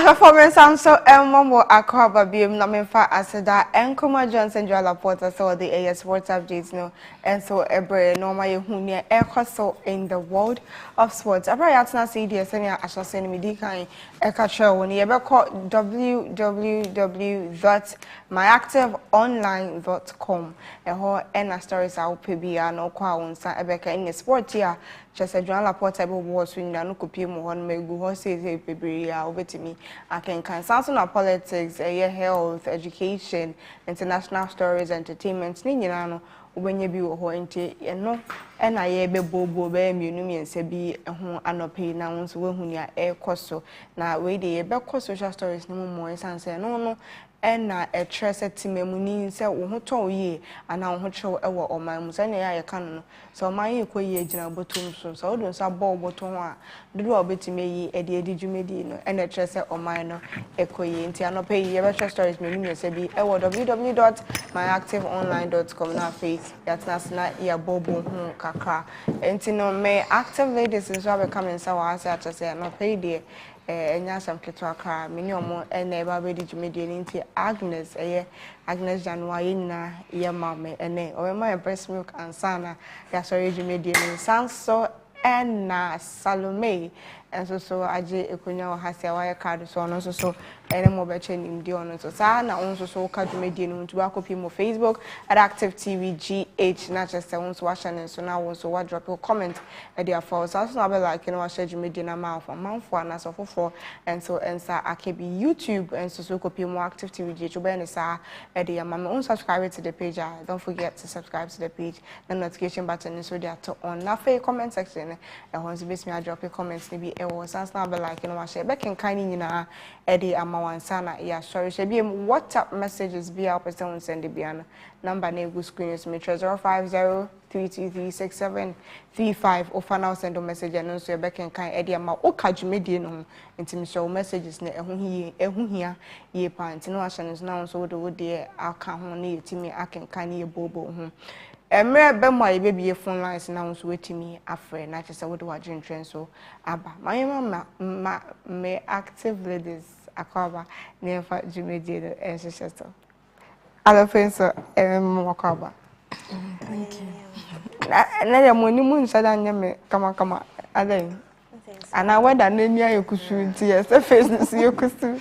performance so Momo Akwaba BM Namenfa Aseda Enkoma Johnson Jala Porter so the AS Sports updates no and so every normal hunia so in the world of sports. Abra yatna CD senior asha send me dikan ekacha woni yebeko www.myactiveonline.com eho ena stories a upebia no kwa wonsa ebeka in sport here just a Joan Laporta was winning no copy mo hon megu ho say bebre a obetimi akenkan sanso na politics health education international stories entertainment ni nyina no obenye bi wo ho enti eno na ye bebobo be mienu miense bi ho anope na wonso wahuni a ekoso na we de ye beko social stories ni mo sanse no na etrese timemuni se wo ho ton yi ana wo ho chew ewo oman mu se na ya ka no so oman yi ko yi gina botum so do so ball boton a dodo obetime yi edi dwumedi no na etrese oman no ekoyi nti anope yi ye be stories menu mi se bi ewo www.myactiveonline.com na fe yatna na ya bobo hu kakra nti no me active ladies nso abekam nsa wa ase atese anope de enya sam keto akra mini omo na eba be di dwumedi nti Agnes Agnes January na ye mama ene o my breast milk and sana ya sorry dwumedi ni sanso na Salome so aje ekonya wa hasia wa card so no so ene mo be chenim di ono so sa na onso so ka dwumedi no ntu akopi mo Facebook at Active TV GH na just onso wa channel so na onso wa drop a comment e dia for so na be like no wa share dwumedi na manfo na so fofo enso ensa akebi YouTube enso so kopi mo Active TV GH obe ne sa e dia mama on subscribe to the page. Don't forget to subscribe to the page. The notification button so dia to on na fe comment section e honso base me drop a comment ni bi e wo sans na be like no wa share be ken kan ni nyina e di amawansa na ya sorry she bi WhatsApp messages be our person send the biana number na go screen is me 05032367335 or final send a message and so be ken kan e di ama o ka dwumedie no nti me show messages na ehu hia ye pant no ahye no na so wo de aka ho na yetimi akenkan ye bobo ho emre be mo aye be phone lines na so wetimi afre na chese wo de wadwentwen so aba mayema me active ladies akwaba nefa dwumedie no enhyehyso alofenso akwaba thank you na ya mo ni mu nsada nyame kama adan ana weda na ni ayekusu nti yes face this yekusu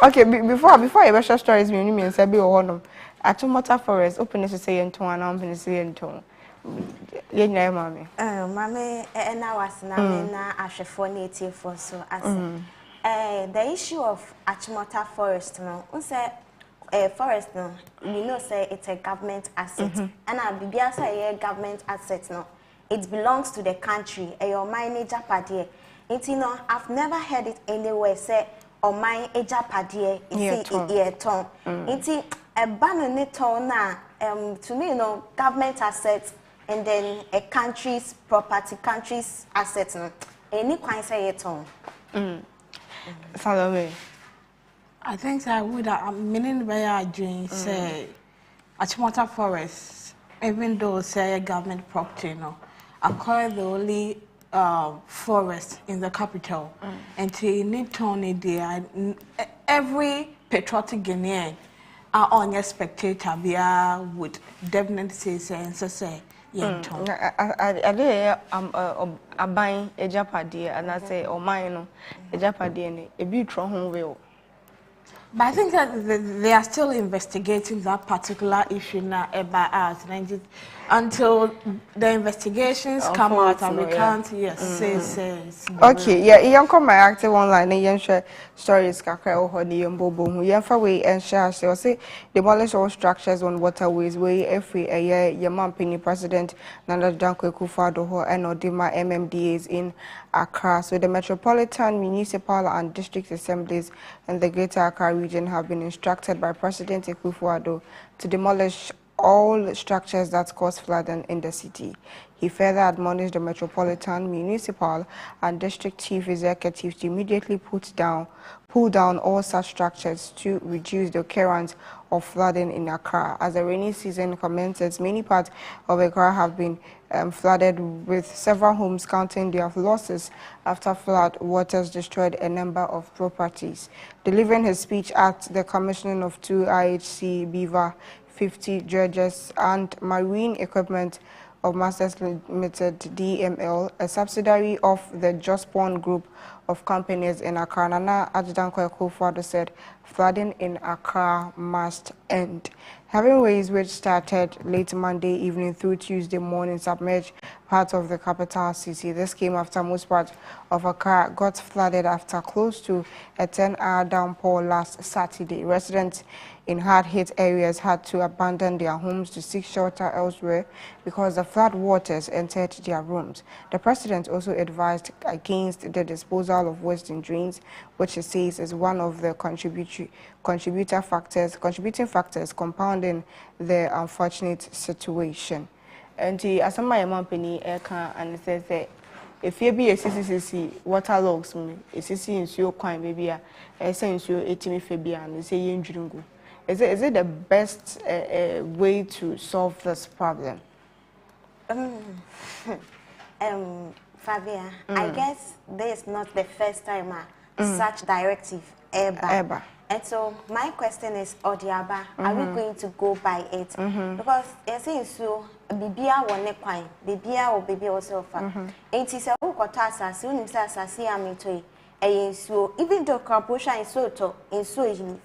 okay before you share stories me ni nsa bi wo no Achimota Forest open to say into and open to say into ye nyai mame mame na wasna me na ahwefo native for so as the issue of Achimota Forest no unse forest no we know say it's a government asset and bibia say a government asset no it belongs to the country your manager padie it no I've never heard it anywhere say or my ejapade is ton it a banner na to me government assets and then a country's property country's assets no any kind say it on Salome I think I would meaning by our dream say Achimota Forest even though say a government property acquire the only forest in the capital and to need Tony there every patriotic Ghanaian on your spectator would definitely say yenton ade aban ejapade and I say o mine no ejapade ne e bi tro ho we. But I think that they are still investigating that particular issue now by us until the investigations come out and we can't say. Okay, yeah, you come my active online and you share stories kakra o hodi mbobo hu you fa we and share say demolish all structures on waterways where every year your company president Nana Dankwa Akufo-Addo ho and Odima MMDAs in Accra. So the metropolitan, municipal and district assemblies in the Greater Accra region have been instructed by President Akufo-Addo to demolish all structures that cause flooding in the city. He He further admonished the metropolitan, municipal, and district chief executives to immediately pull down all such structures to reduce the occurrence of flooding in Accra. As the rainy season commences, many parts of Accra have been flooded, with several homes counting their losses after flood waters destroyed a number of properties. Delivering his speech at the commissioning of 2 IHC Beaver 50 dredges and marine equipment of Masters Limited DML, a subsidiary of the Jospon Group of companies in Accra, Nana Adjutant-Kweku Akufo-Addo said flooding in Accra must end. Having rains which started late Monday evening through Tuesday morning submerged parts of the capital city. This came after most parts of Accra got flooded after close to a 10-hour downpour last Saturday. Residents in hard-hit areas had to abandon their homes to seek shelter elsewhere because the flood waters entered their rooms. The president also advised against the disposal of waste in drains, which he says is one of the contributing factors compounding the unfortunate situation. And as my company and says if you be a CCC water logs me, a CC in your coin baby, a sense you 18 Fabian, say you in Is it the best way to solve this problem? Fabia, I guess this is not the first time such directive ever. And so my question is, Odiaba, are we going to go by it? Because you see, so Bibia won't quite, Bibia or baby also far. It is a hook or tassa, soon himself as see me to so even though corporation is so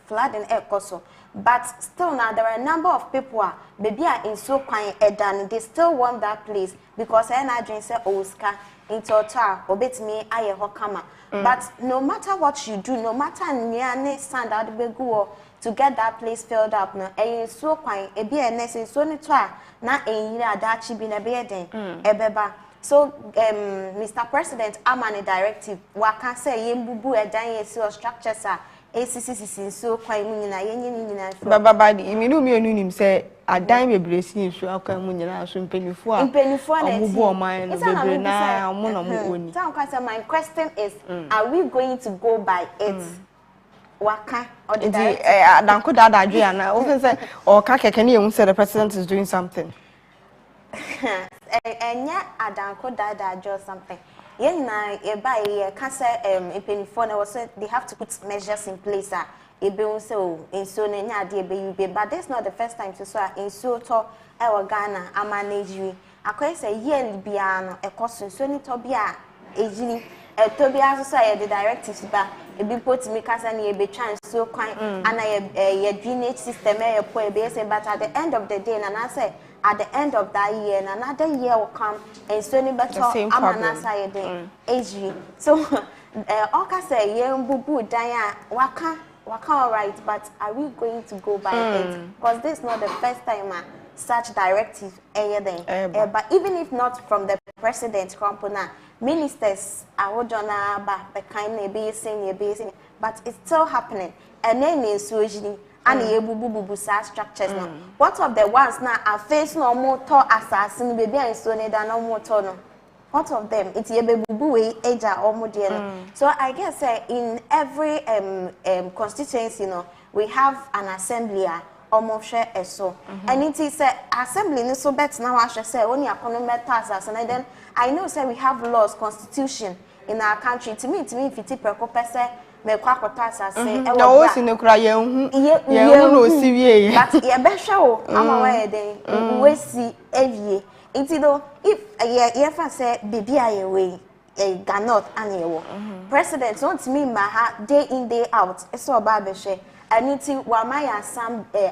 flood and air coso, but still now there are a number of people are baby are in so quiet and they still want that place because I drink say Oscar in total or bet me I hokama. But no matter what you do, no matter near stand out the go to get that place filled up now, and so quiet a be a nest so nitwa na a year that she been a bedding ebeba. So, Mr. President, I'm on a directive. What can say, Yembubu, a dying structures are ACCC, so quite meaning I ain't. But you mean him say, a dime a blessing, so I'll come when you're soon penny for. In penny for a mine, my question is, are we going to go by it? Waka or the directive? Uncle Dad Adriana, often say, or Kaka can you say the president is doing something? And yet, I don't that or something. Yeah, a buy cancer, a penny phone, they have to put measures in place. A bill so in so baby, but that's not the first time to saw in so tall our Ghana, I manage you. I could say yearly piano, a costume, so need to be a genie, a Tobias society directives back. A big put me cousin, a be chance so kind, and a drainage system, a poor base, but at the end of the day, and I say, at the end of that year, and another year will come, and soon better I'm age. So, all can say, young boo boo, Diane, waka, all right, but are we going to go by it? Because this is not the first time such directive, but even if not from the president, ministers, I would not the kind of be saying, but it's still happening, and then is usually. And the structures now. What of the ones now are face no more tall assassin baby and so no more tall. What of them? It's a baby way age or more dear. So I guess in every constituency, we have an assembly almost share a so. And it is assembly so better now I should say only a economic task and then I know say we have laws, constitution in our country. To me, if it's a me kwakota say no si no kra ye hu no si wie but ye be hwe o ama wa ye den we si evie ntino if ye fa say baby aye we cannot anewo president want me ma ha day in day out so oba be hwe aniti wa my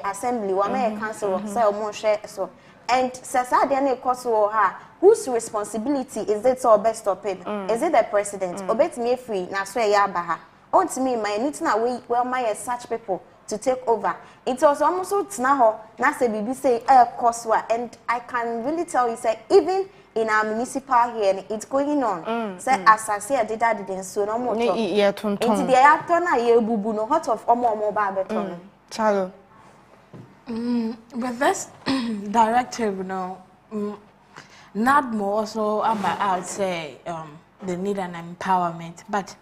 assembly wa my council say o mo hwe so and sasa de na ekoso ha whose responsibility is it to best stop it is it the president obetimi free na so e ya ba ha on to me, my need to well, my such people to take over. It was almost so now, Nasa BB say, Koswa, and I can really tell you, say, even in our municipal here, it's going on. Say, as I say, I did that, didn't so no more. Into the actor, ye boo no hot of more barbeton. Chalo. With this directive, NADMO also about out say they need an empowerment, but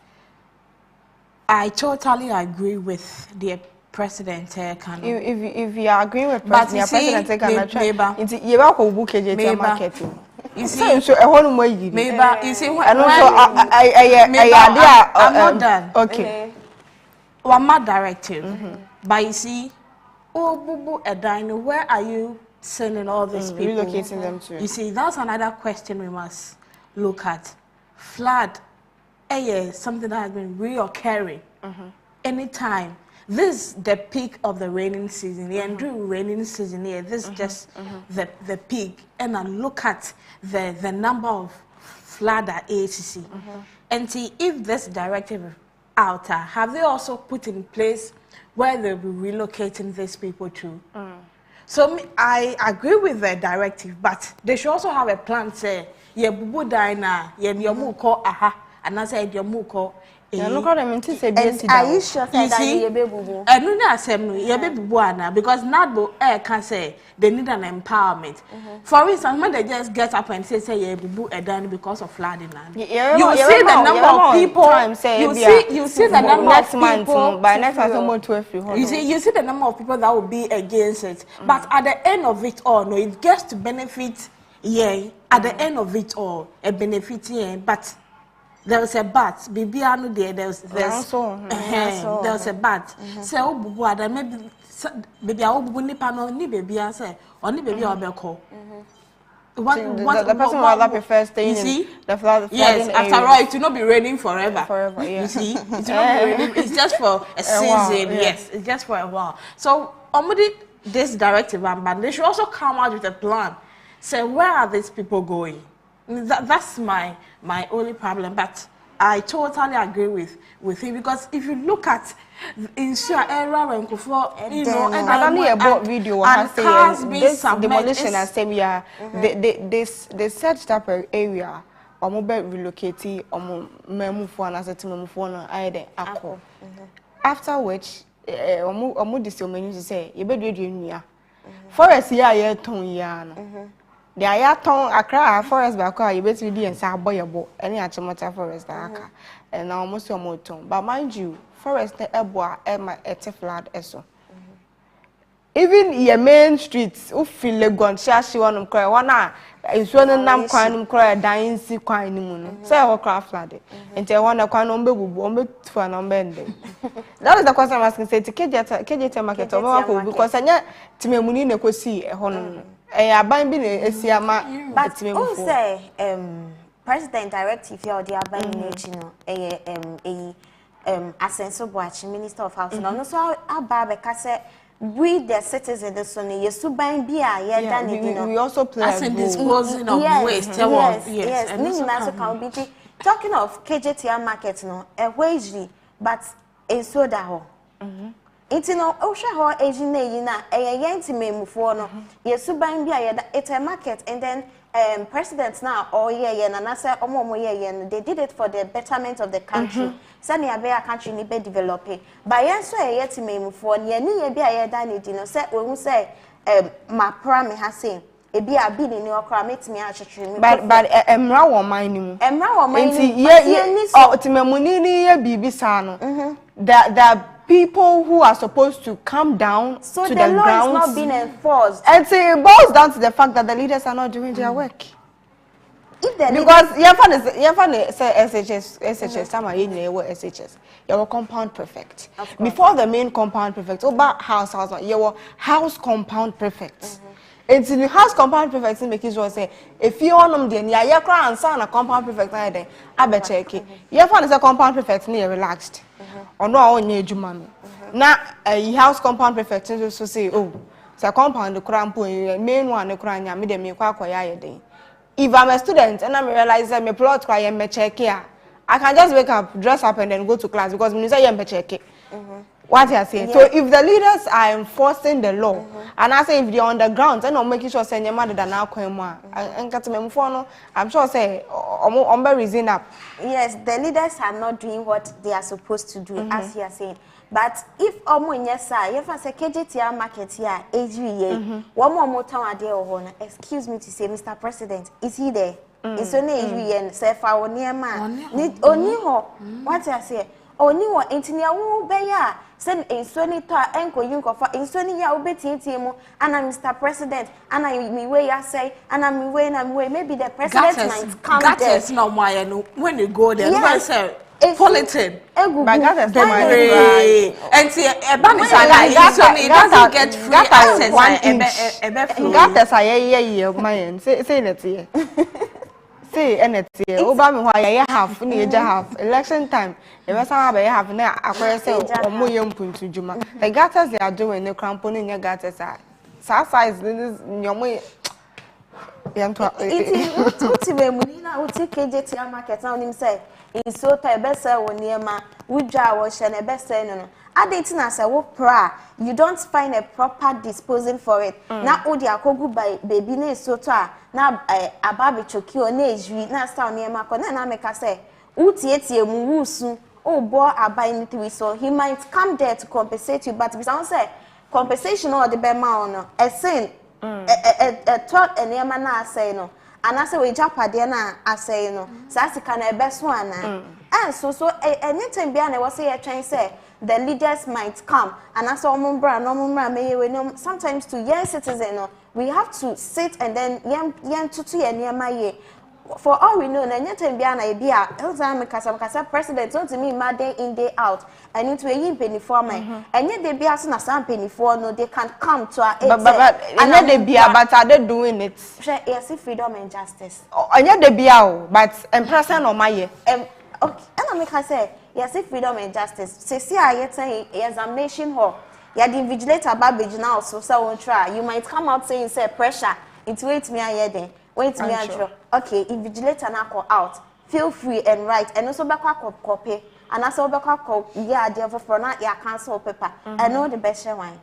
I totally agree with the president. If you are agreeing with president, into you are going to book a market. You see, so a whole more you see, and also I'm not done. Okay. One directive, but you see, oh, Bubu, a dino, where are you sending all these people? Relocating them to. You see, that's another question we must look at. Flood, something that has been reoccurring anytime. This is the peak of the raining season. And during raining season here, this is just the peak. And I look at the number of flood at ACC and see if this directive out, have they also put in place where they'll be relocating these people to? So I agree with the directive, but they should also have a plan. Say, yeah, bubu dina, yeah, yomuko aha, and I said yomuko. Yeah, look at them into say are you sure that you be bubu? I don't know say you be bubu because NADMO can say they need an empowerment. For instance, when they just get up and say yeah bubu edani because of flooding, you see the number of people. You see the number of people. By next month, you see the number of people that will be against it. But at the end of it all, no, it gets to benefit. Yeah, at the end of it all, a benefit. Yeah, but. There was a bat. Bibiano there was a bat. Say oh bubu ada maybe baby I bubu nipa no ni baby I say or ni baby obeko. The person rather prefers staying in the flood. Yes, after all, it will not be raining forever. Forever, yeah. You see, it will not be raining. It's just for a season. While, yeah. Yes, it's just for a while. So, this directive, but they should also come out with a plan. Say, where are these people going? That's my only problem. But I totally agree with him because if you look at Insha era when I don't know about video has this demolition as they searched up an area or mobile relocating or move for an asset to move for an after which this menu to say you better do near forest ya ton the Ayaton Accra forest back, you better be in Saboyabo, any Achimota forest, and almost your moton. But mind you, forest the Eboa, Emma, flood, eso. Even your main streets, who feel a gun, shashi one of cry, one eye, is one and nam crying, cry, dying, see crying moon. Say, I will craft flooded, and tell one a quan on Bebu, for an unbending. That is the question I'm asking, say, to KJ market or because I know to me, Munina could see a honor. But who say President directive here or the Asenso Boachi, Minister of Housing. No, so Ababa say we the citizens so ne yesuban bia ye dan it. We also play as in disposing of waste. Yes. And talking of KJTR market no wagely, but in soda ho. It's no Osha ho ejine na yenti memufo no yesuban bia it's a market and then presidents now and I say they did it for the betterment of the country. Sani abia country ni be developing. But yes so yeti memufo ni ye bia ye dan it no say we say ma pra me ha say ebi abi ni okra metimi achechiri. But emra wo man ni mu. Emra wo man ni. Ye timemuni ni ye bibi sa no. The people who are supposed to come down so to the law grounds, is not being enforced. And it boils down to the fact that the leaders are not doing their work. If the because you find say SHS, some are in SHS. You were compound prefect. Before the main compound prefect, over house, you were house compound prefect. It's in the house compound prefect make it sure say if you want them then you cry and sign a compound prefect then I bet check it. You find a compound prefect near relaxed. Or no on your jumano. Now a house compound prefect so say oh so compound the cramp main one the crying me them day. If I'm a student and I realize that my plot cry and me check here, I can just wake up, dress up and then go to class because me say you check it. What you say? So if the leaders are enforcing the law, and I say if they're on the ground, and I'm making sure say your mother than now and got me I'm sure say I'm reason up. Yes, the leaders are not doing what they are supposed to do, as you are saying. But if yes sir, if I say KJTR market here, HVA, one more time a day excuse me to say, Mr. President, is he there? It's only HVA and say for our near man. Only what I say, only what intinia woo beya. Send a Sony to Enko Yunko for in Sony ya obeti and I'm Mr. President, and I me way I say, and I'm way and I'm way. Maybe the president might come there. That's not why when you go there, yes. Politin. But that's the money. And see, a banner doesn't get free access. That's a my say that here. Say anything. Obama, why I have near half election time. The rest of I have now acquired or more young to Juma. The gatters they are doing the crampon in your gatters are size your way. It's I would take KJTR market on him say, in so type best when near ma, would jar wash and a best no. I didn't as a walk pra, you don't find a proper disposing for it. Now, Odi Akogu by baby ne sota, now a baby chokio neж, we now stand near Macon and I make us say, Utieti musu, oh boy, I buy it so he might come there to compensate you, but we don't say compensation or the bema a sin, a thought and Yamana say no. And I say we Japadena, I say no, Sassy can a best one. And so anything beyond I was say a train say. The leaders might come, and as sometimes to young citizens, we have to sit and then young tutu and for all we know, and yet and Biana, president, don't to me, my day in, day out, and into a penny for me, and yet they be as some penny for no, they can come to our but and then they be but are they doing it? Yes, freedom and justice. And yet they be out, but and present on my year. Okay, and I make her say. Yes, if freedom and justice. See, I yet say examination hall. Yeah, the invigilator babbage now, so won't try. You might come out saying, say, pressure. It's wait me a year. Wait me a okay, invigilator now call out. Feel free and write. And also back up copy. And also back up, yeah, therefore, not your cancel paper. I know the best wine.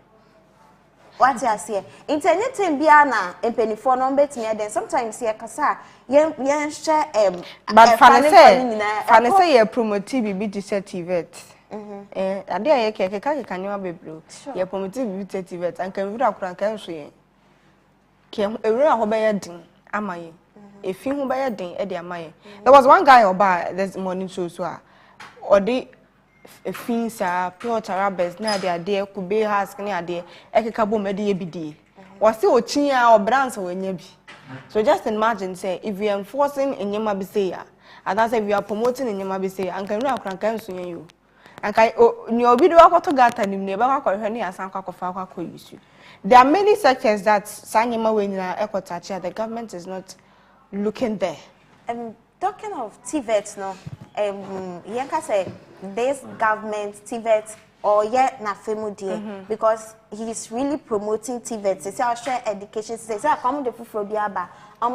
What you say? Internet and Biana and penny for no bet me then sometimes here Kasa yen share but Fanny say you promote TB to set TVET. And there can you be blue? You promote TB to TVET and can read a crank and swing. Came a real hobayading, am I? A few hobayading, Eddie Amay. There was one guy or bar this morning show or the fins are pure tarabes near the idea could be asked near the Ekabo Media BD. Was still Chia or Brands or Nebi. So just imagine, say, if we are enforcing in Yamabisea, and that's if we are promoting in Yamabisea, and can rock and cancel you. And your video to get and never call her near San Coco issue. There are many sectors that Sanyama when Ecotacha, the government is not looking there. Talking of TVET, no, Yanka say this government TVET or yet na FEMU because he is really promoting TVET. They say I'll share education. They say I come the for Biaba,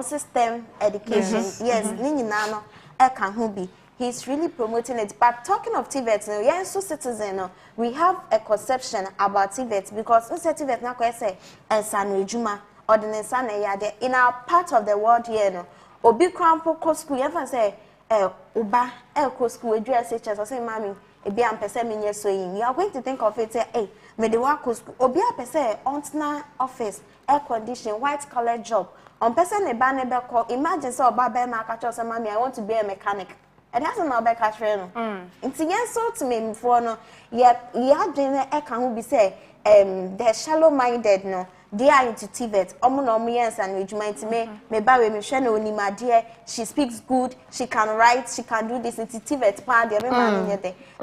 STEM education. Yes, Nini Nano, Ekanhubi. He's really promoting it. But talking of TVET, no, yeah, so citizen, no, we have a conception about TVET because we say TVET na say and San Rejuma or the Nesane Yade in our part of the world here, no. Obi krampo ko school ever say oba ko school address SHS or say mommy e be am pese me nye so yin you are going to think of it say hey me the work school obi a pese ontna office air condition white collar job on pese ne ba ne be call imagine say oba be ma catch say mommy I want to be a mechanic and that's not be catch no nti yen so to me before no ya adwene e kan ho bi say they're shallow minded no. They are into TVET. Yes, and which might me bawe me share no dear. She speaks good. She can write. She can do this. Into TVET part.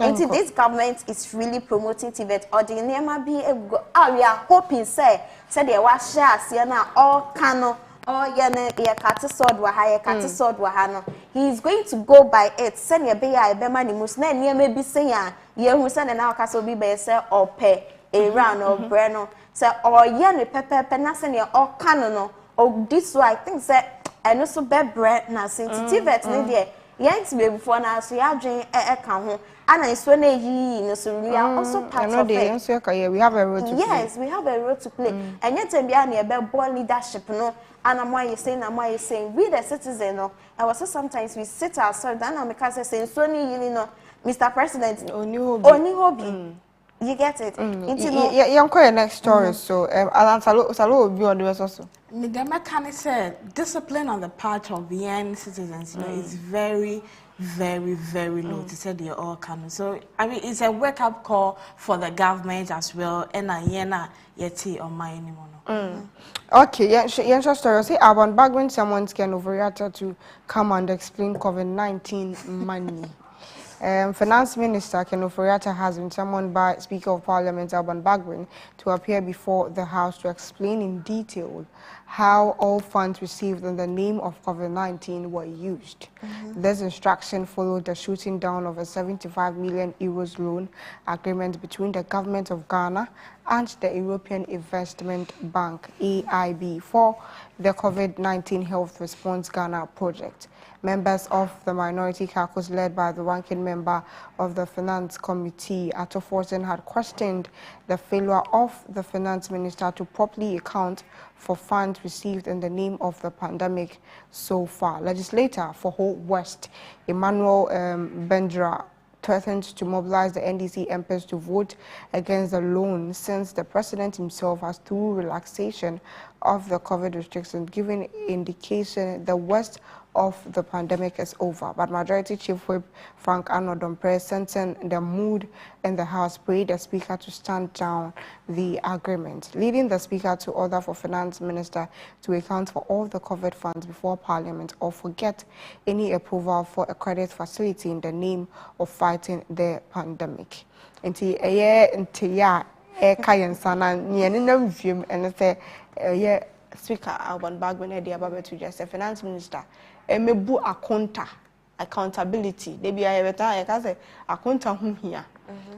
Into this government is really promoting TVET. Or the name be we are hoping say they was share siena all cano all yene kati sword wahaya kati sword wahano. He is going to go by it. Send your be I be mani musne near maybe say ye who send an alcaso be by say or pay a round or breno. So or yen pepe na se or canon or this way I think that and also bed bread na sensitive at ne there yen to be before now so ya dwen e ka ho And I saw no so we are also part of it. We have a role to play. Yes, we have a role to play. And yet we are near leadership, no. And I'm why you saying we the citizen, no. And also sometimes we sit ourselves down and because I say so you know, Mr. President, only hobby. You get it? Yeah, next story. So, Alan Salo will be on the rest also. The mechanic said discipline on the part of the young citizens, you know, is very, very, very low. To say they all coming. So, I mean, it's a wake-up call for the government as well. And yeti on my anymore. Okay, yeah, story. Say, Alban Bagwin, someone's can overreact to come and explain COVID-19 money. Finance Minister Ken Ofori-Atta has been summoned by Speaker of Parliament Alban Bagwin to appear before the House to explain in detail how all funds received in the name of COVID-19 were used. This instruction followed the shooting down of a 75 million euros loan agreement between the government of Ghana and the European Investment Bank (EIB) for the COVID-19 Health Response Ghana project. Members of the minority caucus led by the ranking member of the Finance Committee, Ato Fortin, had questioned the failure of the Finance Minister to properly account for funds received in the name of the pandemic so far. Legislator for Hope West, Emmanuel Bendra, threatened to mobilize the NDC MPs to vote against the loan since the president himself has, through relaxation of the COVID restrictions, given indication the worst of the pandemic is over. But Majority Chief Whip Frank Anodompe, sensing the mood in the House, prayed the Speaker to stand down the agreement, leading the Speaker to order for Finance Minister to account for all the COVID funds before Parliament or forget any approval for a credit facility in the name of fighting the pandemic. Speaker Alban Bagwin to just a Finance Minister. Emebu accountability. They be a better accountant whom here.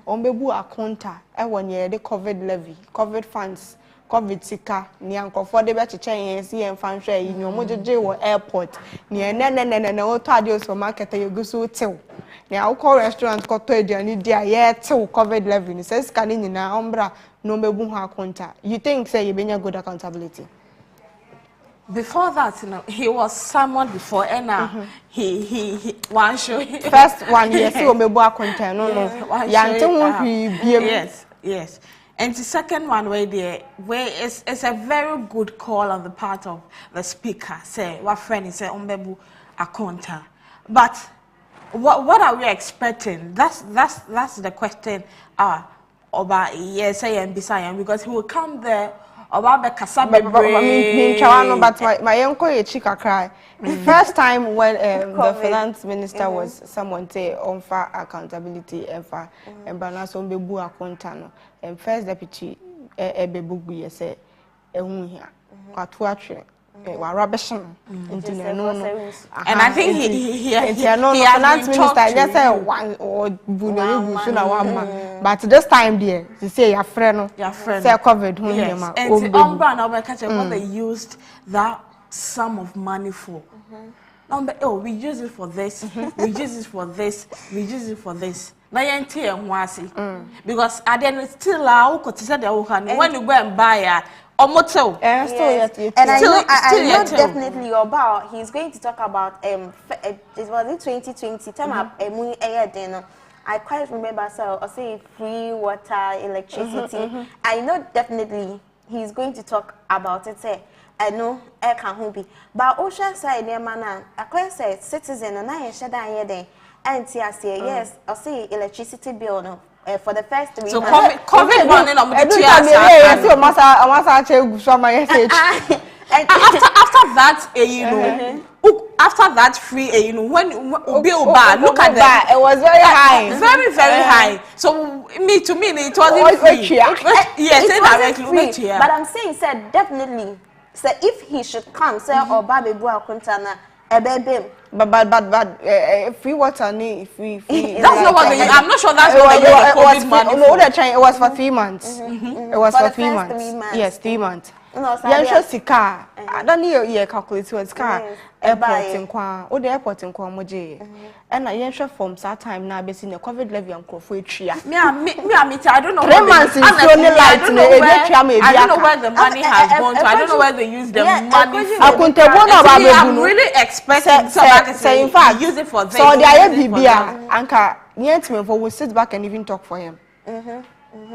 Ombebu accounta. One year the COVID levy, COVID funds, COVID sika. Nianko for the better change and fan share in your mojo airport. Near no tadios for market you go so tell. Now call restaurant got to and dear till COVID levy. Says scanning in a umbra no mebu accounta. You think say you been a good accountability? Before that, you know, he was summoned before, and he one show. First one, yes, so me boa content, no. Yes. And the second one, where it's a very good call on the part of the speaker. Say, what friend is say, umbebu akonta. But what are we expecting? That's the question. About yes, I am beside because he will come there. But my uncle Chika cry. First time when the finance minister was someone say on for accountability and for and Banaso Bebu Acontano and first deputy Ebebugu say here rubbish and I think he finance minister just say one or but this time there you say your friend say COVID and what they used that sum of money for. We use it for this, we use it for this, we use it for this. Because at the end still when you go and buy Omoto. And I know definitely about he's going to talk about it was in 2020 time I quite remember so I say free water, electricity. I know definitely he's going to talk about it. Say I know I can be. But ocean side there man I quite say citizen and I share that here and see yes I say electricity bill no. For the first 3 months. So COVID running on the after that, after that free, when bill bad, look at that. It was very high. Very, very high. So to me, it wasn't free. Yes, it wasn't free. But I'm saying, said definitely, so if he should come, say, or Baby Bua Kuntana, a baby. But free water, if we that's not what they. I'm not sure that's what they it was for 3 months. It was for 3 months. Yes, 3 months. Yeah, just sika. I don't know your calculate what sika airport in Kwa or the airport in Kwa Moje. And I ensure from that time now based in the COVID levy and Crawford tree. Me, I don't know. 3 months in only light. I don't know where the money has gone to. I don't know where they use the money for. I'm really expecting somebody to say, in fact, use it for this. So the IBBA, Anka, yet me for will sit back and even talk for him.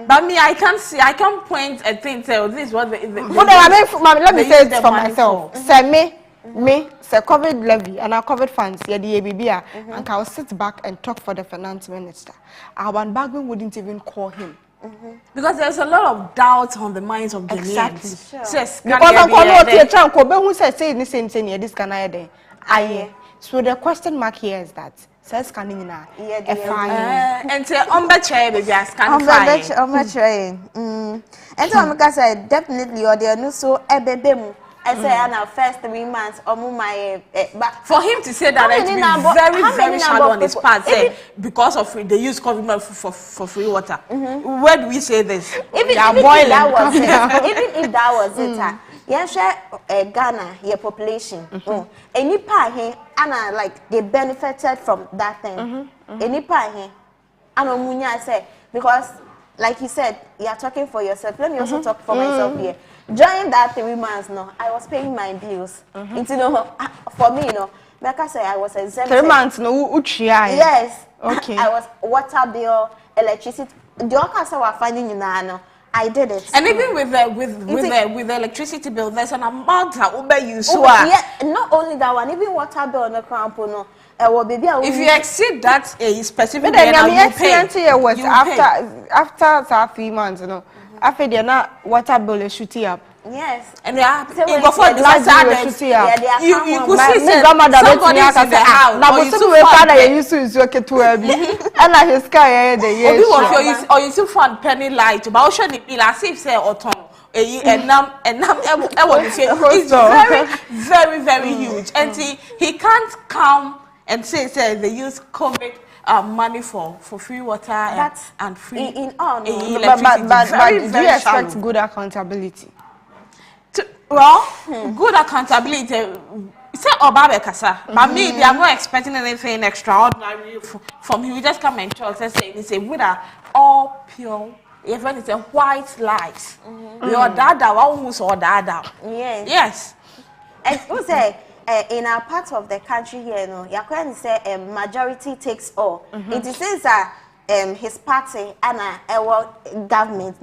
But me, I can't point a thing say, oh, this is what the let me say it for myself. Say me, say COVID levy and our COVID funds, yeah, the ABBA, and I'll sit back and talk for the finance minister. Our Bagman wouldn't even call him. Because there's a lot of doubt on the minds of Ghanaians. Exactly. Sure. Because I'm calling who says say this can I day. So the question mark here is that says scanning now. And say baby scanning. And so I'm say definitely or there no so ebebemu. I say and first 3 months my but for him to say that it's very shallow on his part say because of they use COVID for free water. Where do we say this? Even if that was it. Yeah, share Ghana, your population. Any part here, and like they benefited from that thing. Any part here, and Omunya say because, like you said, you are talking for yourself. Let me also talk for myself here. During that 3 months, no, I was paying my bills. You know, for me, you know, like I said, I was exempted. 3 months, no, yes. Okay. I was water bill, electricity. The other were finding you now. I did it. And even with the electricity bill, there's an amount that Uber use. Yeah, not only that one, even water bill on the crown. No, if you exceed that specific bill, you pay. After 3 months, you know, after they're not water bill is shooting up. Yes, and before the last you could see somebody in the house. Now, but so we father used to use your ketuabi, and I his car the year. Or you still find penny light, but also the bill as if say autumn. And it's very huge, and he can't come and say they use COVID money for free water and free electricity. But do you expect good accountability? Good accountability. Say Obabe Kasa, but me, they are not expecting anything extraordinary from him. We just come and talk and say, we are all pure. Even it's a white lies. Your dada, almost or dada. Yes. And who say in our part of the country here, no, you can say majority takes all. It is his party and our government,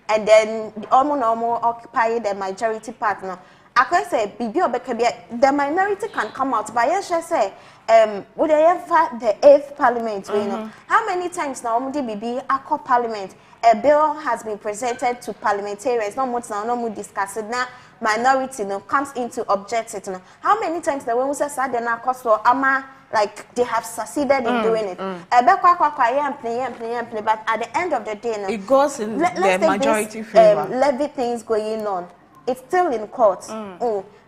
and then almost occupy the majority part now. I can say the minority can come out, but yes, I say would they ever the 8th parliament, you know? How many times now BB Akko parliament a bill has been presented to parliamentarians, no more discussed now. Minority comes into object it. How many times the when we say Sadena Koso Ama like they have succeeded in doing it. But at the end of the day, it goes in the majority favor. Levy things going on. It's still in court.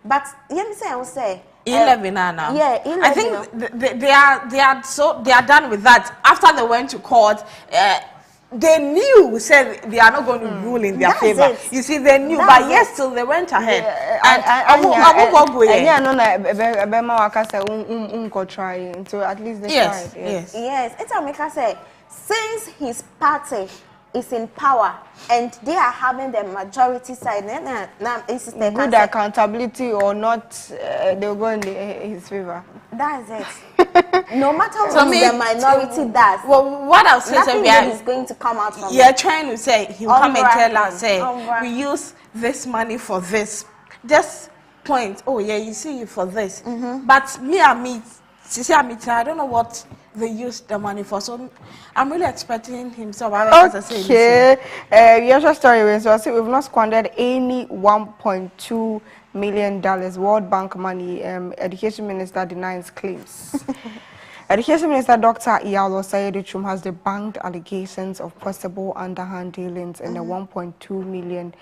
But let me say, 11 now. Yeah, 11. I think they are done with that. After they went to court, they knew said they are not going to rule in their favor. You see, they knew, but yes, still they went ahead. So at least they tried. Yes. It's a make us say since his party is in power and they are having the majority side. Now, good accountability or not, they'll go in his favor. That's it. No matter what the minority does. Well, what I'll say is going to come out from you're trying to say, he'll come and tell us, say, we use this money for this. Just point, oh yeah, you see for this. But I don't know what they use the money for, so I'm really expecting him. So okay, your story so we've not squandered any $1.2 million World Bank money. Education Minister denies claims. Education Minister Dr. Iyalo Sayed-Chum has debunked allegations of possible underhand dealings in the $1.2 million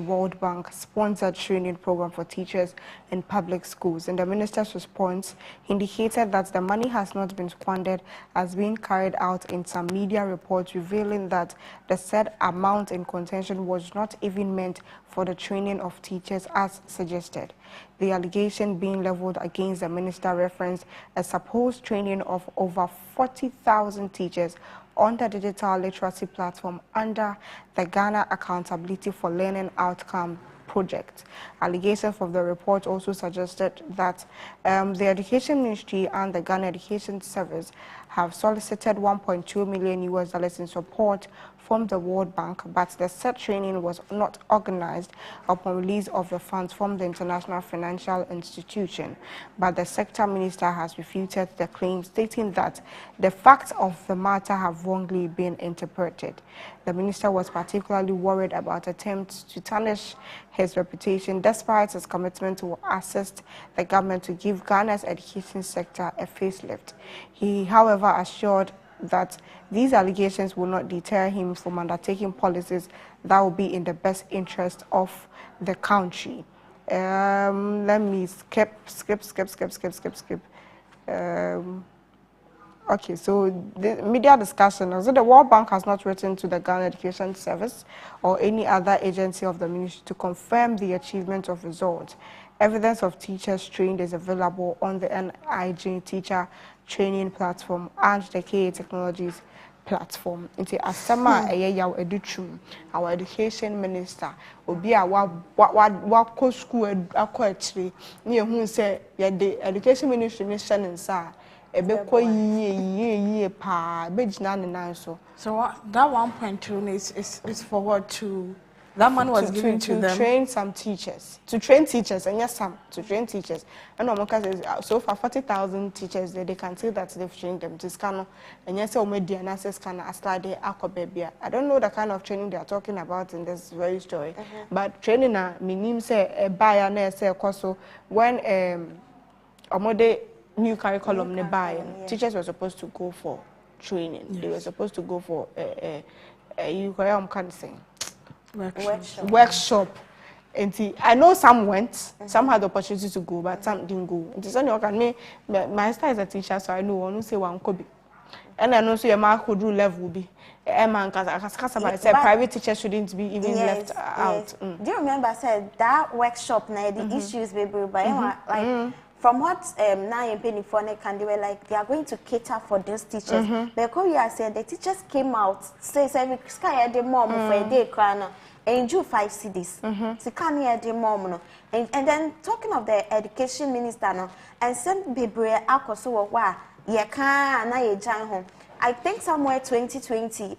World Bank sponsored training program for teachers in public schools. And the minister's response indicated that the money has not been squandered as being carried out in some media reports revealing that the said amount in contention was not even meant for the training of teachers as suggested. The allegation being leveled against the minister referenced a supposed training of over 40,000 teachers on the digital literacy platform under the Ghana Accountability for Learning Outcome project. Allegations of the report also suggested that the Education Ministry and the Ghana Education Service have solicited $1.2 million in support from the World Bank, but the said training was not organized upon release of the funds from the International Financial Institution. But the sector minister has refuted the claim, stating that the facts of the matter have wrongly been interpreted. The minister was particularly worried about attempts to tarnish his reputation despite his commitment to assist the government to give Ghana's education sector a facelift. He, however, assured that these allegations will not deter him from undertaking policies that will be in the best interest of the country. Let me skip. Okay, so the media discussion. So the World Bank has not written to the Ghana Education Service or any other agency of the ministry to confirm the achievement of results. Evidence of teachers trained is available on the NIG teacher training platform and the KA Technologies platform. Into Asama Educhum, our education minister, will be a what school actually near who say the education ministry mission and sa a beko ye pa bejnan so. So that 1.2 is forward to that money was given to them. Train some teachers. To train teachers, and yes, some to train teachers. And Omoka says so far 40,000 teachers they can see that they've trained them to scan. And yes, media analysis can study akobebia. I don't know the kind of training they are talking about in this very story. But training minim say a buyer na say koso when omode new curriculum ne buy teachers were supposed to go for training. Yes. They were supposed to go for you can say workshop. And I know some went, some had the opportunity to go, but some didn't go. It is only okay. My sister is a teacher, so I know one say one could be. And I know so your mark could do level be. Man, because private teachers shouldn't be even left out. Do you remember I said that workshop now the issues baby, but like from what now in penny for can they were like they are going to cater for those teachers. Because you said the teachers came out say sky the mom for a day crown and you 5 CDs. So can hear the mom no. And then talking of the education minister no and send baby akoso wa ye can na ye jan home. I think somewhere 2020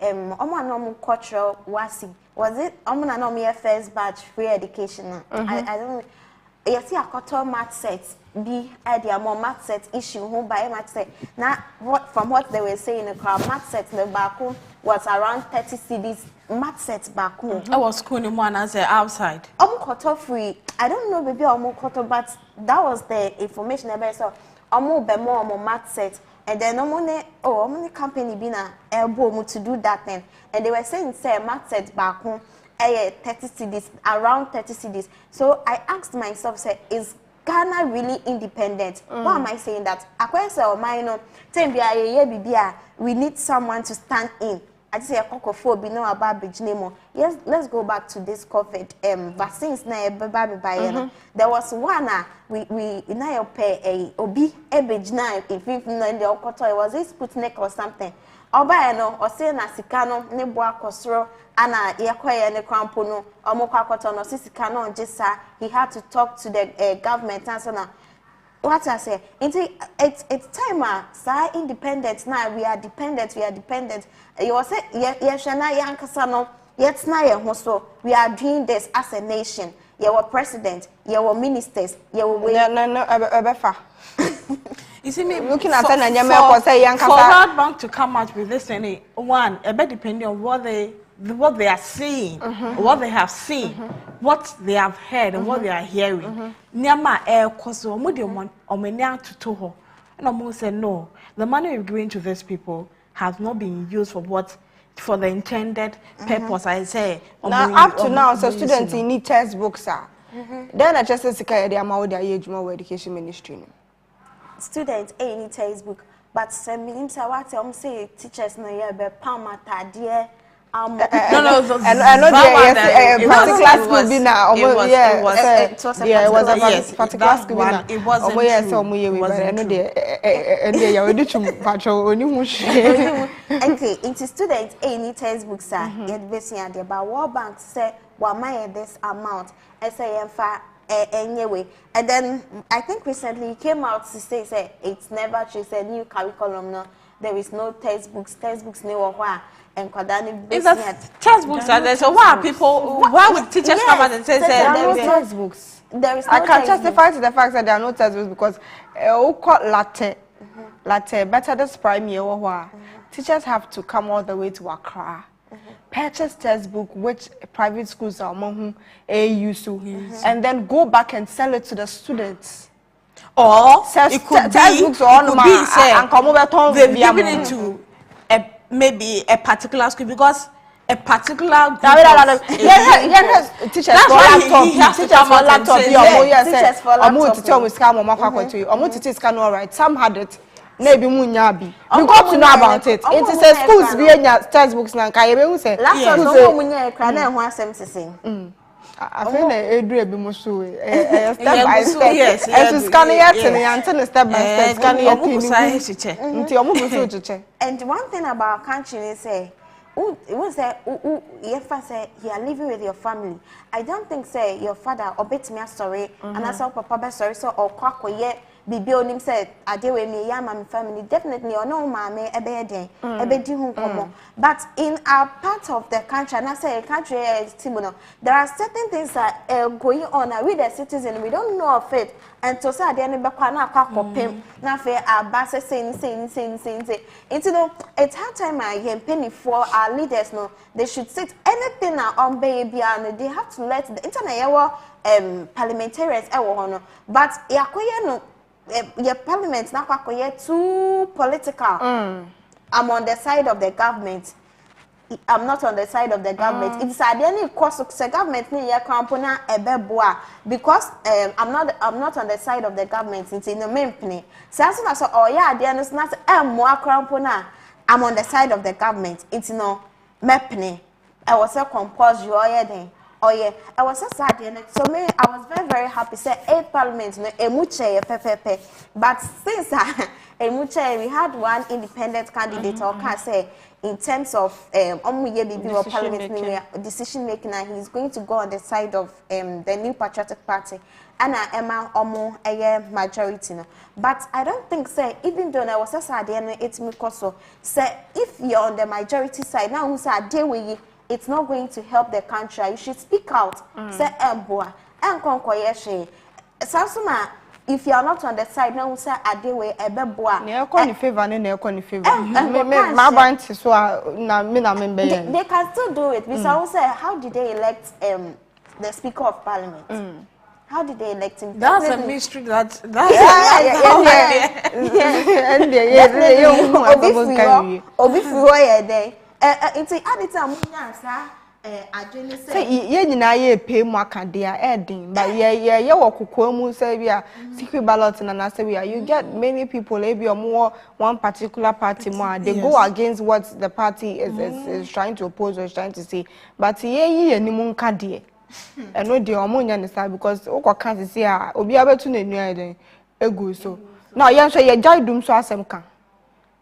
cultural wasi was it your first batch free education. I don't you see a quarter math set be idea more math set issue who by math set now what from what they were saying the crowd math set the back was around 30 CDs math set back home. I was school in one as outside. Quarter free. I don't know maybe quarter, but that was the information about so more math set. And then no company been able to do that then. And they were saying say math set back home 30 CDs, around 30 CDs. So I asked myself, say, is Ghana really independent? Why am I saying that? We need someone to stand in. I just say a no about name. Yes, let's go back to this COVID vaccines na there was one we now pay a obi ebejna in 15 the okoto was it Sputnik or something. Oba no o say na sika no ne bo akosoro ana yekoye ne krampo no omokwa akoto no sika no njesa he had to talk to the government and so na what I say it's time sa independent now we are dependent you was say yeshana yankasa no yet na ye ho so we are doing this as a nation your president your ministers your way no ebefa. You see me looking at an for World Bank to come out with this any one a bit depending on what they are seeing, what they have seen, what they have heard and what they are hearing. Nyama koso omudi omenia tuto ho And almost said, no, the money we've given to these people has not been used for the intended purpose. I say, now up to now, so students need textbooks, sir. Then I just say, the amount of age more education ministry. Students, need textbook, but some means I want to say teachers no yeah, be palmata dear. no, I know yes, particular school be now. It was a particular school now. It wasn't true. Yes, I know they you already to patrol only mush. Okay, into students, need textbooks, sir. Yet be seen there, but World Bank say, "Well, my this amount." I say, anyway, and then I think recently it came out to say it's never true. Say new curriculum no, there is no textbooks no why. And is that textbooks are there? So why are people? Why would teachers come out and say there are no textbooks? There is no I can justify to the fact that there are no textbooks because latte better this primary or teachers have to come all the way to Accra. Purchase textbook which private schools are among use and then go back and sell it to the students. Or it could textbooks they've given it to maybe a particular school because a particular teachers for laptop all right, some had it. Maybe munyabi. We got to know about it. It is a schools be textbooks na kai be say. Laptop no munya ekra na ho asem sesen. I feel edu ebi mo so step by step. Yes. As scan yet and step by step scan yet. Nti omo go so chiche. And one thing about country is say it was say you are living with your family. I don't think say your father obet me sorry and I saw papa be sorry so or kwakoye bibi onim said adewe me ya my family definitely or no mama ebe den ebe di hu komo. But in our part of the country and I say country Timono, there are certain things that are going on and we the citizens we don't know of it and to say ade be kwa na akwa pem na fe abase say into no it's hard time I hear penny for our leaders no they should sit anything na on baby and they have to let the internet parliamentarians no but yakoye no your parliament now too political. I'm on the side of the government. I'm not on the side of the government. It's at any cost of the government because I'm not on the side of the government. It's in the main plane. So as soon as not I'm on the side of the government. It's no mepne. I was a compulsory oh yeah, I was so sad. So me, I was very, very happy. Say 8 parliaments, no, emuche, but since emuche, we had one independent candidate, or can say in terms of parliament decision making, and he's going to go on the side of the New Patriotic Party, and Emma Omo a majority. No. But I don't think say even though I was so sad, it's me so say if you're on the majority side now, who say deal with you. It's not going to help the country. You should speak out. Say emboa. Enkonkoye Sansuma, if you are not on the side, now say adewe ebeboa. Ne ekoni favor ne ekoni favor. My bank so na me na member. They can still do it. We say how did they elect the Speaker of Parliament? How did they elect him? That's a mystery. That's it's added to say ye nyina ye pay mu akadea edin but ye wokoko mu say bia secret ballot na say bia you get many people e be more one particular party more they go against what the party is trying to oppose or is trying to say but ye animu nkade e no de omo nya ne say because okoka say a obi abetu na enu eden egu so now ye so ye jai dum so asem kan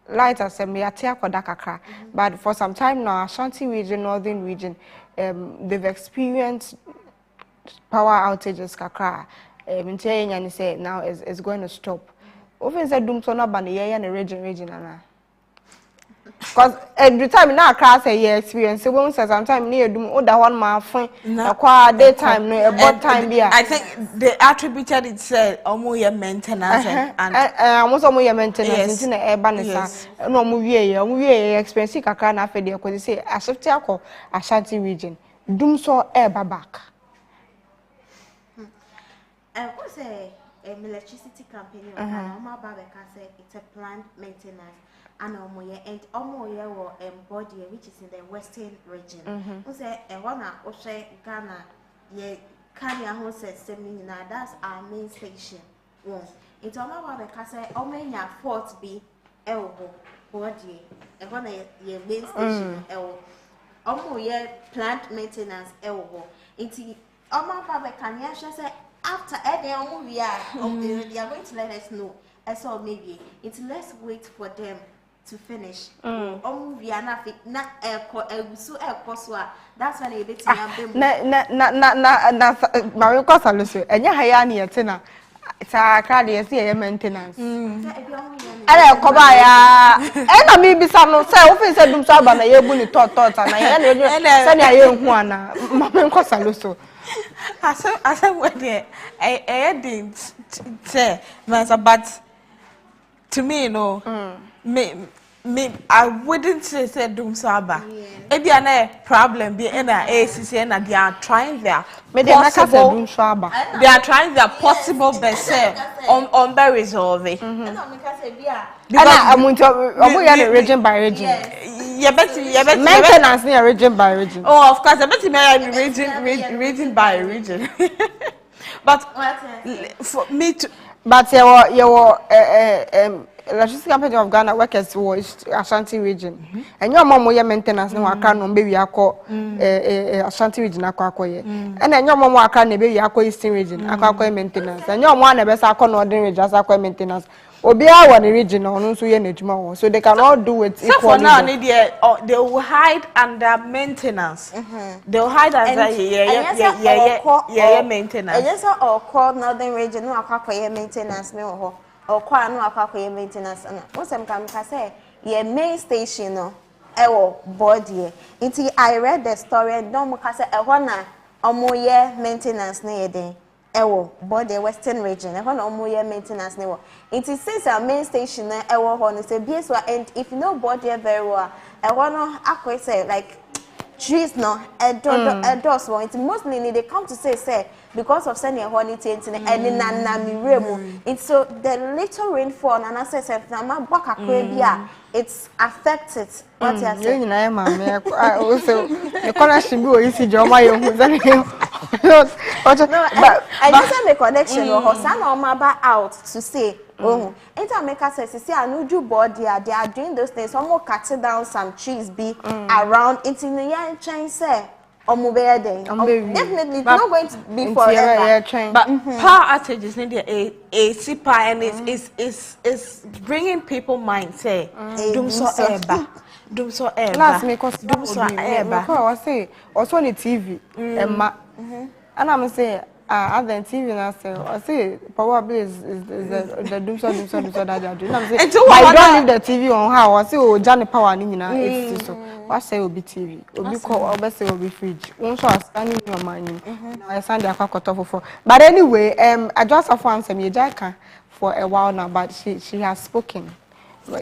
light as kakra, but for some time now, Ashanti region, northern region, they've experienced power outages kakra. And say now it's going to stop. Often said doom so not ban the and the region and because every time now class a year experience, so when sometimes near doom or that one man fine acquire daytime no about time here. I think they attributed it said almost your maintenance and almost almost your maintenance in the urban no movie experience kakra na fe dey because say Ashanti region doom so back. What's electricity company or Ghana, say it's a plant maintenance. And Omoye or body which is in the western region. Who say a one Ghana ye Kanya who says that's our main station. It's all about the say Omenya Fort be elbow body and one ye main station Omoye plant maintenance elbow. It's Oma Baba Kanya say after they are they are going to let us know. As well maybe it's let's wait for them to finish. We are not that's when they Mariko Saluso, and Yahayani Atina. It's a crowd, maintenance. And a cobaya, and I may be some self in some Sabana, you wouldn't talk thoughts, and I am one, Mariko Saluso. I said, what I didn't say, but to me, no, me, I wouldn't say Doom Saba. Maybe a problem be in a ACC and they are trying their possible. They are trying their possible best on the resolve. And I'm going to region by region. Maintenance near region by region. Oh, of course, I bet you may region by region. But for me to. But your electricity company of Ghana workers was Ashanti region. And your mom will maintenance no account baby ako Ashanti region akwakoye. And then your mom account baby ako Eastern region akwakoye maintenance. And your one best ako Northern region akwakoye maintenance. Obia one region no so ye nejuma so they can all do it equally. So for now they will hide under maintenance. They will hide under maintenance. And yes or call Northern region no akwakoye maintenance no or kwa no akwakoye maintenance na most them can say ye main station no body nti I read the story no mo ka say na omoye maintenance na ye den body western region na omoye maintenance na wo nti since our main station na ho no say BS and if you know body very well no akwa say like trees no doors one mostly they come to say because of sending a honey tent and it's so the little rainfall and I say it's affected what you are saying. Also the connection be easy job my own I just make connection or Hosan or Maba out to say Intermaker says see I know you board they are doing those things some more cutting down some trees be around into the young chain say definitely it's not going to be forever. But power outages need a super and it's bringing people mind say doom so eba. Last me cause doom so eba. Because I say also on the TV and I'm say other TV now say I say probably is the doom so that they are doing. I'm say I don't leave the TV on how I say oh Johnny power ni na it's so what say will be TV obi call obi say will be fridge one so standing your money I send the akwakoto for but anyway I just have one some Ejaka for a while now but she has spoken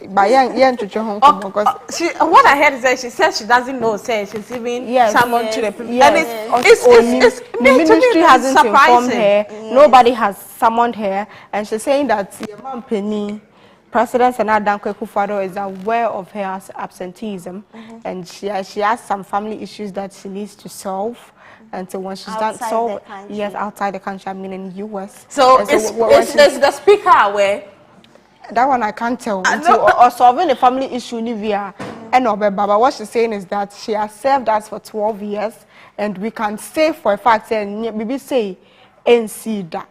by young to home because she what I heard is that she said she doesn't know say she's even someone to the people and it's the ministry hasn't informed her nobody has summoned her and she's saying that your mom Penny President Senada Akufo-Addo is aware of her absenteeism and she has some family issues that she needs to solve until when she's done solve outside the country I mean in the US. So is the speaker aware? That one I can't tell. Or solving the family issue Nivea and Baba. What she's saying is that she has served us for 12 years and we can say for a fact maybe say NC that.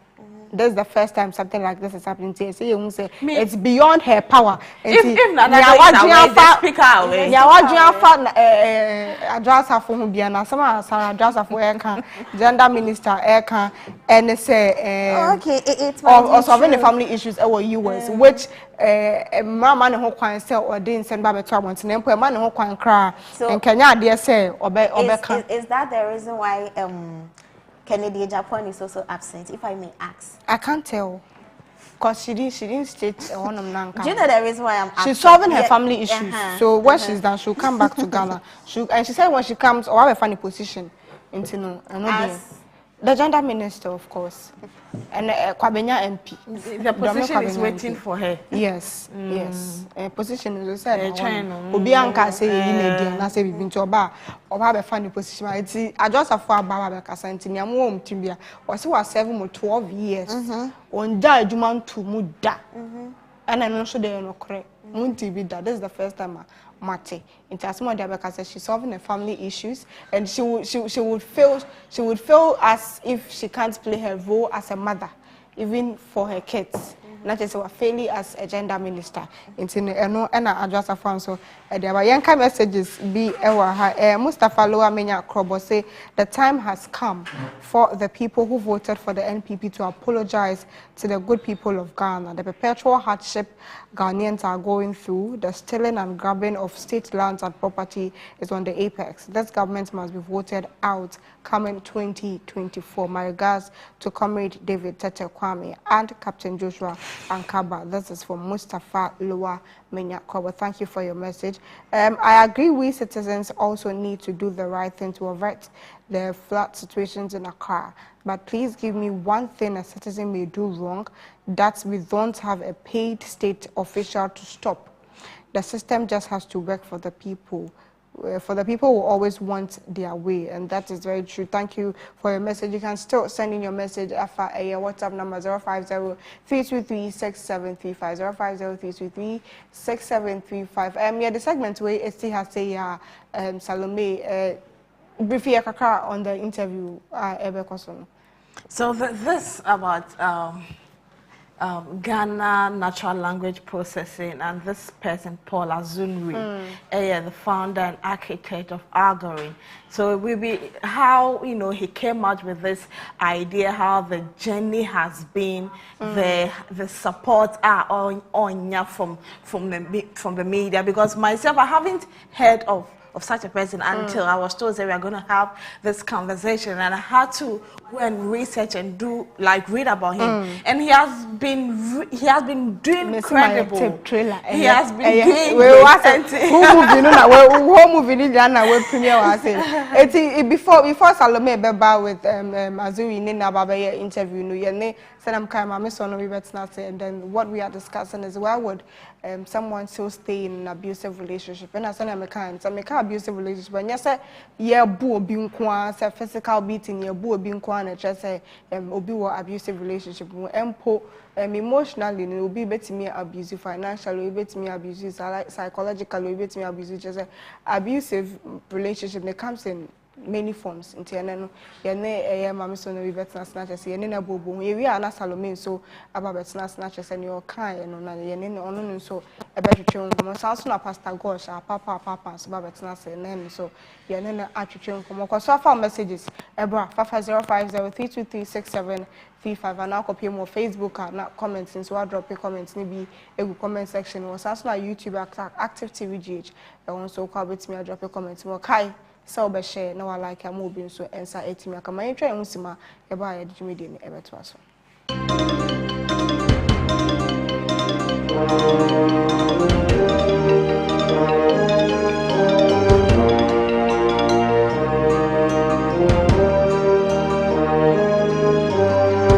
This is the first time something like this is happening to her. So you won't say it's beyond her power. If Nana is away, the speaker away. Address her for Biana, some address her for Eka, gender minister Eka, and say or solving the family issues our US, which man who can sell or didn't send back to one to a man who can cry and Kenya dear say or is that the reason why Kennedy Japan is also absent, if I may ask? I can't tell. Because she didn't state one of them. Do you know the reason why I'm absent? She's solving her family issues. So when she's done, she'll come back to Ghana. And she said when she comes, or have a funny position. The gender minister, of course, and Kwabenya MP. The position is waiting for her. Yes, yes. Position is said. Obianka say in a na say been to oba be find the position. I just a for Baba Casanti, Niamu Tibia, was 7 or 12 years. On die, Juman to Muda. And I'm not sure they are not correct. Munti be that. This is the first time Mate. In Tasman, Rebecca says she's solving the family issues, and she would feel as if she can't play her role as a mother, even for her kids. Not just failing as a gender minister. Into no, and I address a fan so there were young messages be Mustafa Loa Menya Krobo say the time has come for the people who voted for the NPP to apologize to the good people of Ghana. The perpetual hardship Ghanaians are going through, the stealing and grabbing of state lands and property is on the apex. This government must be voted out coming 2024. My regards to Comrade David Tete Kwame and Captain Joshua Ankaba. This is from Mustafa Loa Menya Krobo. Thank you for your message. I agree we citizens also need to do the right thing to avert the flood situations in Accra. But please give me one thing a citizen may do wrong that we don't have a paid state official to stop. The system just has to work for the people. For the people who always want their way, and that is very true. Thank you for your message. You can still send in your message after a WhatsApp number 050-323-6735, 050-323-6735. Yeah, the segment where it still has say Salome briefly on the interview So this about Ghana natural language processing and this person Paul Azunri, the founder and architect of Algorithm. So it will be how he came out with this idea, how the journey has been, the support on from the media, because myself I haven't heard of such a person until I was told that we are going to have this conversation, and I had to go and research and read about him. And he has been doing incredible. He has been doing before Salome Beba with Azuri Nina Babaya interview and then what we are discussing is why would someone still stay in an abusive relationship? And I said I'm a abusive relationship, and yes, boo being physical beating, boo being and just say obi abusive relationship, emotionally, will be better me abusive, financially, better me abusive, psychologically, better me abusive. Just abusive relationship that comes in many forms. Into mami so no we better snatches. Na bobo. We are na Salome so about better snatches and your kind and on so a better tune. Sounds na Pastor Gosh, our papa so about better name so na attribute from so far messages. Ebra 550-323-6735 and now copy more Facebook and now comments so I drop a comments maybe a comment section was also na YouTube active TVGH and also call with me I drop a comment more kai. So be share na wala like amobi so ensa etimi aka man twa ehusima e ba ya djumedi ni ebeto aso.